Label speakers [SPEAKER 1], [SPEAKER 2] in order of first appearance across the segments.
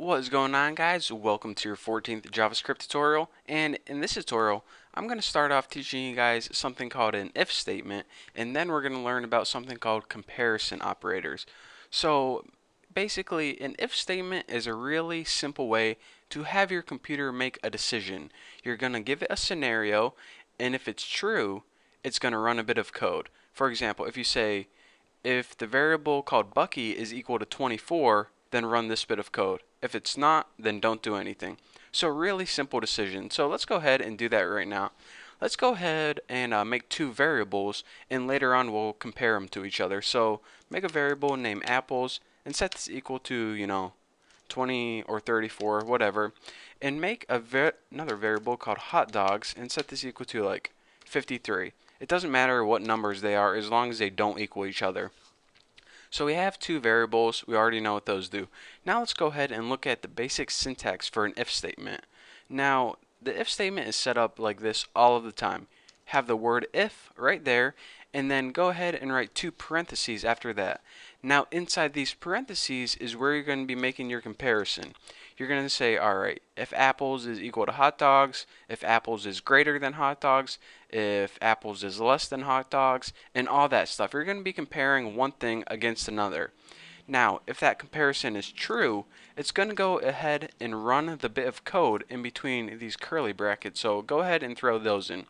[SPEAKER 1] What is going on, guys? Welcome to your 14th JavaScript tutorial, and in this tutorial I'm going to start off teaching you guys something called an if statement, and then we're going to learn about something called comparison operators. So basically, an if statement is a really simple way to have your computer make a decision. You're going to give it a scenario, and if it's true, it's going to run a bit of code. For example, if you say if the variable called Bucky is equal to 24, then run this bit of code. If it's not, then don't do anything. So really simple decision. So let's go ahead and do that right now. Let's go ahead and make two variables, and later on we'll compare them to each other. So make a variable named apples and set this equal to 20 or 34, whatever, and make another variable called hot dogs and set this equal to like 53. It doesn't matter what numbers they are as long as they don't equal each other. So we have two variables. We already know what those do. Now let's go ahead and look at the basic syntax for an if statement. Now, the if statement is set up like this all of the time. Have the word if right there, and then go ahead and write two parentheses after that. Now, inside these parentheses is where you're going to be making your comparison. You're going to say, alright, if apples is equal to hot dogs, if apples is greater than hot dogs, if apples is less than hot dogs, and all that stuff. You're going to be comparing one thing against another. Now, if that comparison is true, it's going to go ahead and run the bit of code in between these curly brackets. So go ahead and throw those in.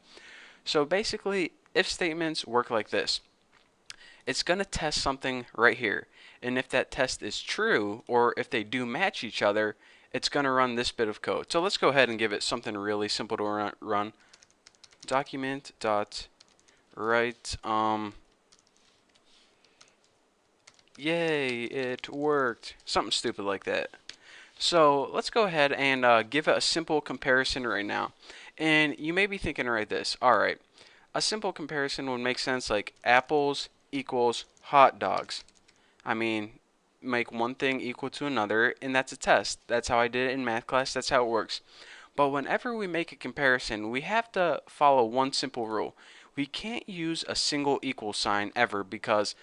[SPEAKER 1] So basically, if statements work like this. It's going to test something right here. And if that test is true, or if they do match each other, it's going to run this bit of code. So let's go ahead and give it something really simple to run. Document dot write yay, it worked. Something stupid like that. So let's go ahead and give it a simple comparison right now. And you may be thinking right this. Alright, a simple comparison would make sense like apples equals hot dogs. I mean, make one thing equal to another, and that's a test. That's how I did it in math class. That's how it works. But whenever we make a comparison, we have to follow one simple rule. We can't use a single equal sign ever because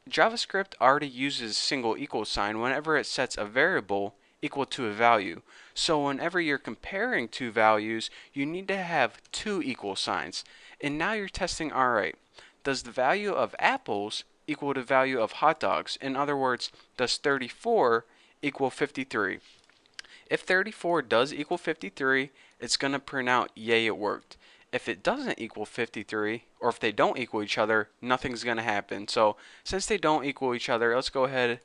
[SPEAKER 1] JavaScript already uses single equal sign whenever it sets a variable equal to a value. So whenever you're comparing two values, you need to have two equal signs. And now you're testing, alright, does the value of apples equal to value of hot dogs? In other words, does 34 equal 53? If 34 does equal 53, it's going to print out, yay, it worked. If it doesn't equal 53, or if they don't equal each other, nothing's going to happen. So since they don't equal each other, let's go ahead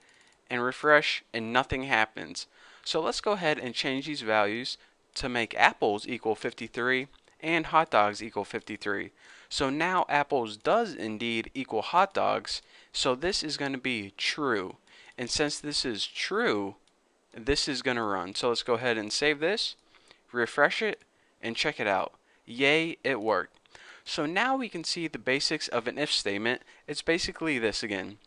[SPEAKER 1] and refresh, and nothing happens. So let's go ahead and change these values to make apples equal 53 and hot dogs equal 53. So now apples does indeed equal hot dogs, so this is going to be true. And since this is true, this is going to run. So let's go ahead and save this, refresh it, and check it out. Yay, it worked. So now we can see the basics of an if statement. It's basically this again.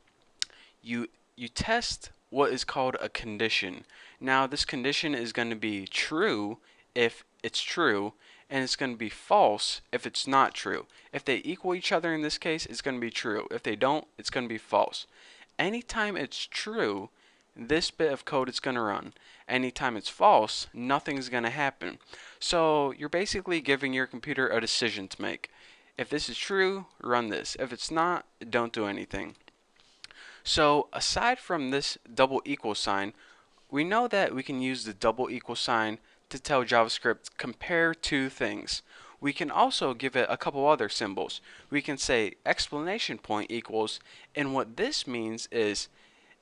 [SPEAKER 1] You test what is called a condition. Now this condition is going to be true if it's true, and it's going to be false if it's not true. If they equal each other in this case, it's going to be true. If they don't, it's going to be false. Anytime it's true, this bit of code is going to run. Anytime it's false, nothing's going to happen. So you're basically giving your computer a decision to make. If this is true, run this. If it's not, don't do anything. So aside from this double equal sign, we know that we can use the double equal sign to tell JavaScript compare two things. We can also give it a couple other symbols. We can say exclamation point equals, and what this means is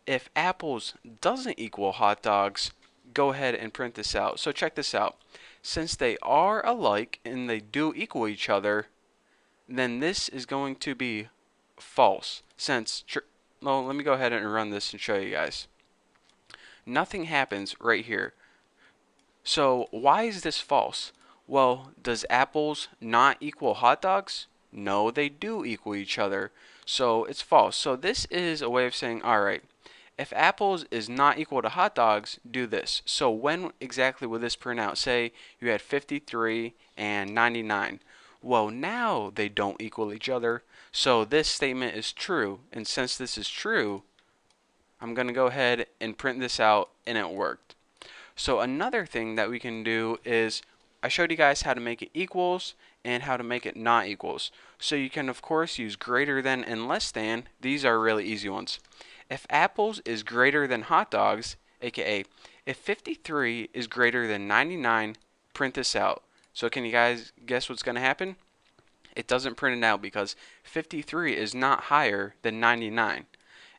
[SPEAKER 1] if apples doesn't equal hot dogs, go ahead and print this out. So check this out. Since they are alike and they do equal each other, then this is going to be false. Well, let me go ahead and run this and show you guys. Nothing happens right here. So why is this false? Well, does apples not equal hot dogs? No, they do equal each other. So it's false. So this is a way of saying, alright, if apples is not equal to hot dogs, do this. So when exactly will this print out? Say you had 53 and 99. Well, now they don't equal each other. So this statement is true. And since this is true, I'm going to go ahead and print this out, and it worked. So another thing that we can do is I showed you guys how to make it equals and how to make it not equals. So you can of course use greater than and less than. These are really easy ones. If apples is greater than hot dogs, aka if 53 is greater than 99, print this out. So can you guys guess what's going to happen? It doesn't print it out because 53 is not higher than 99.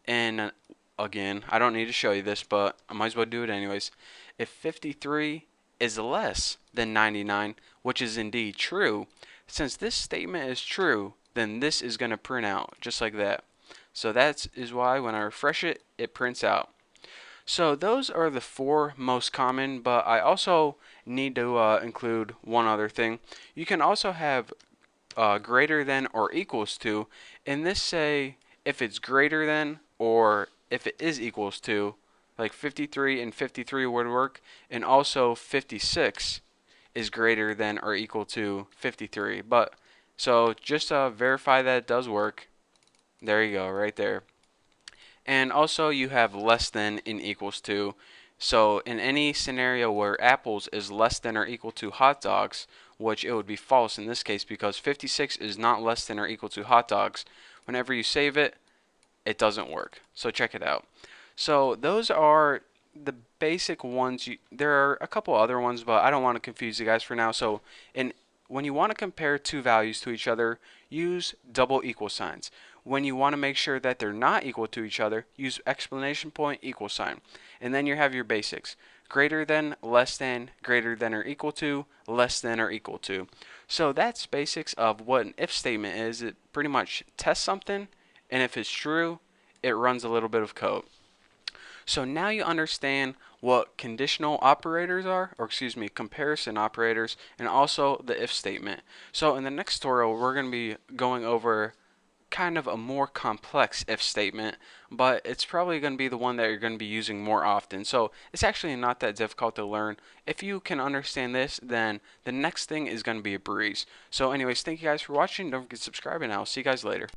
[SPEAKER 1] And again, I don't need to show you this, but I might as well do it anyways. If 53 is less than 99, which is indeed true, since this statement is true, then this is going to print out just like that. So that is why when I refresh it, it prints out. So those are the four most common, but I also need to include one other thing. You can also have greater than or equals to, and this say if it's greater than or if it is equals to, like 53 and 53 would work, and also 56 is greater than or equal to 53. But so just verify that it does work. There you go, right there. And also you have less than and equals to. So in any scenario where apples is less than or equal to hot dogs, which it would be false in this case because 56 is not less than or equal to hot dogs, whenever you save it, it doesn't work. So check it out. So those are the basic ones. There are a couple other ones, but I don't want to confuse you guys for now. So when you want to compare two values to each other, use double equal signs. When you want to make sure that they're not equal to each other, use exclamation point equal sign. And then you have your basics. Greater than, less than, greater than or equal to, less than or equal to. So that's basics of what an if statement is. It pretty much tests something, and if it's true, it runs a little bit of code. So now you understand what conditional operators are, or excuse me, comparison operators, and also the if statement. So in the next tutorial, we're going to be going over kind of a more complex if statement, but it's probably going to be the one that you're going to be using more often. So it's actually not that difficult to learn. If you can understand this, then the next thing is going to be a breeze. So anyways, thank you guys for watching. Don't forget to subscribe, and I'll see you guys later.